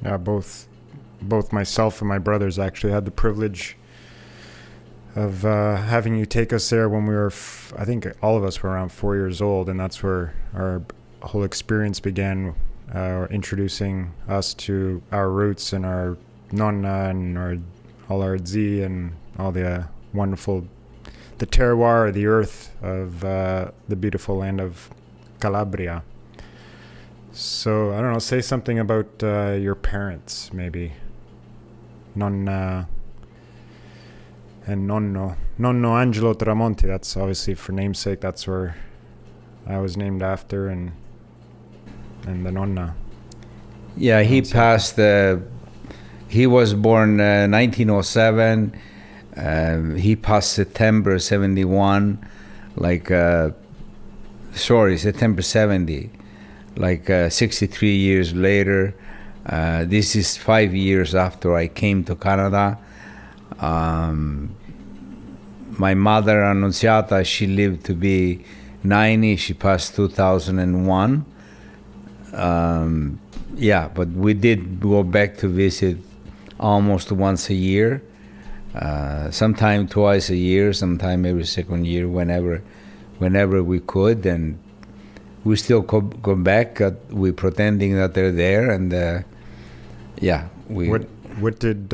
Yeah, both myself and my brothers actually had the privilege of having you take us there when we were, I think all of us were around 4 years old, and that's where our whole experience began, introducing us to our roots and our nonna and all our zi and all the the terroir, the earth of the beautiful land of Calabria. So, I don't know, say something about your parents, maybe. Nonna and Nonno. Nonno Angelo Tramonti, that's obviously for namesake, that's where I was named after, and the Nonna. Yeah, he passed, he was born 1907, he passed September 71, September 70. 63 years later. This is 5 years after I came to Canada. My mother, Annunziata, she lived to be 90. She passed 2001. But we did go back to visit almost once a year. Sometime twice a year, sometime every second year, whenever we could. And we still go back. We're pretending that they're there, and What did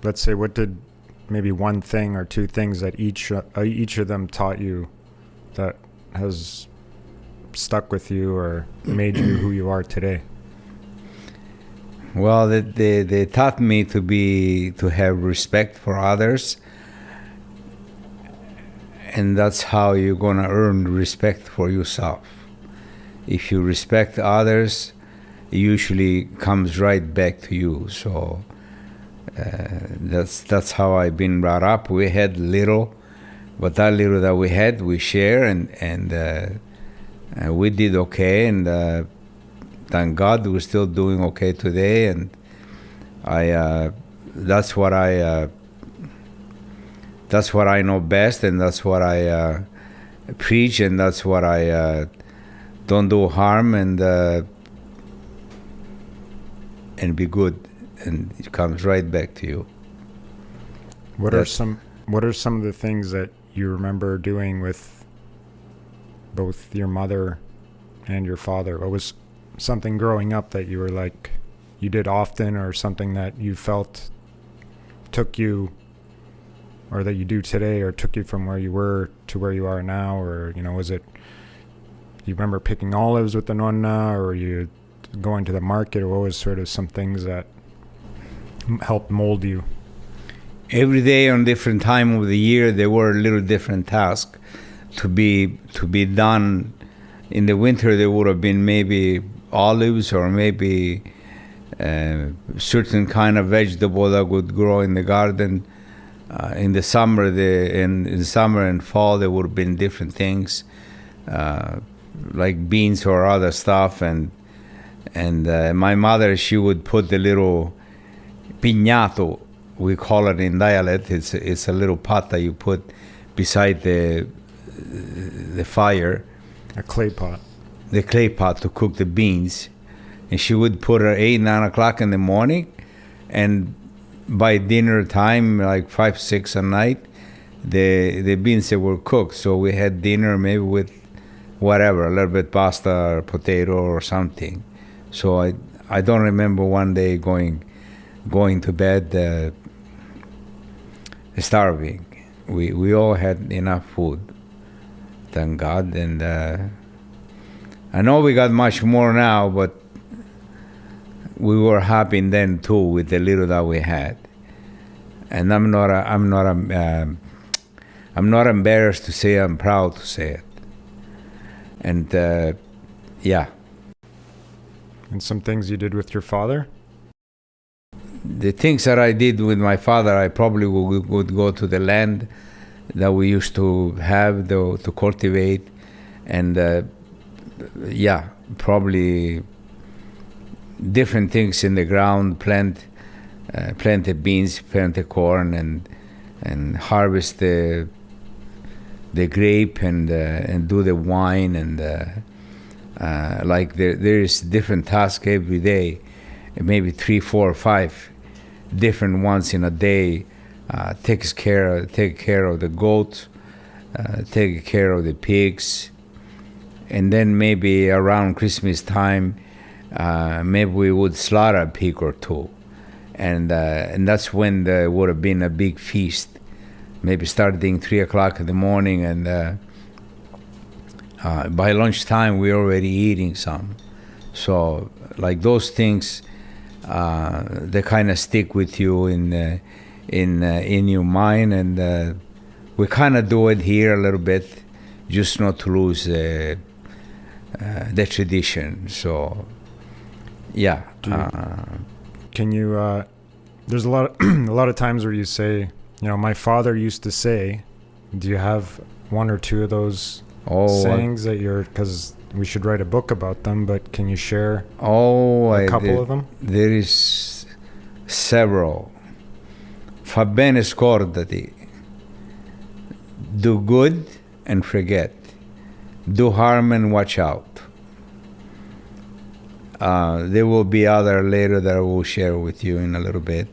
let's say? What did maybe one thing or two things that each of them taught you that has stuck with you or made you who you are today? Well, they taught me to have respect for others. And that's how you're going to earn respect for yourself. If you respect others, it usually comes right back to you. So that's how I've been brought up. We had little, but that little that we had, we share, and we did okay. And thank God we're still doing okay today. And that's what I know best, and that's what I preach, and that's what I don't do harm, and be good, and it comes right back to you. What are some of the things that you remember doing with both your mother and your father? What was something growing up that you were like you did often, or something that you felt took you, or that you do today, or took you from where you were to where you are now? Or, was it, you remember picking olives with the nonna, or you going to the market, or what was sort of some things that helped mold you? Every day on different time of the year, there were a little different task to be done. In the winter, there would have been maybe olives, or maybe certain kind of vegetable that would grow in the garden. In the summer, in summer and fall, there would have been different things, like beans or other stuff. And my mother, she would put the little piñato, we call it in dialect. It's a little pot that you put beside the fire. A clay pot. The clay pot to cook the beans. And she would put her 8, 9 o'clock in the morning, and by dinner time, like 5, 6 at night, the beans were cooked. So we had dinner maybe with whatever, a little bit pasta or potato or something. So I don't remember one day going to bed starving. We all had enough food, thank God. And I know we got much more now, but we were happy then too with the little that we had. And I'm not embarrassed to say, I'm proud to say it. And And some things you did with your father? The things that I did with my father, I probably would go to the land that we used to have to cultivate, and probably different things in the ground, plant the beans, plant the corn, and harvest the grape, and do the wine, and there is different tasks every day. maybe 3, 4, 5 different ones in a day. Take care of the goats, take care of the pigs, and then maybe around Christmas time, maybe we would slaughter a pig or two, and that's when there would have been a big feast. Maybe starting 3 o'clock in the morning, and by lunchtime we're already eating some. So like those things, they kind of stick with you in your mind, and we kind of do it here a little bit, just not to lose the tradition. So yeah. Can you? There's a lot of times where you say, my father used to say. Do you have one or two of those sayings that because we should write a book about them, but can you share a couple of them? There is several. Fa bene scordati. Do good and forget. Do harm and watch out. There will be other later that I will share with you in a little bit.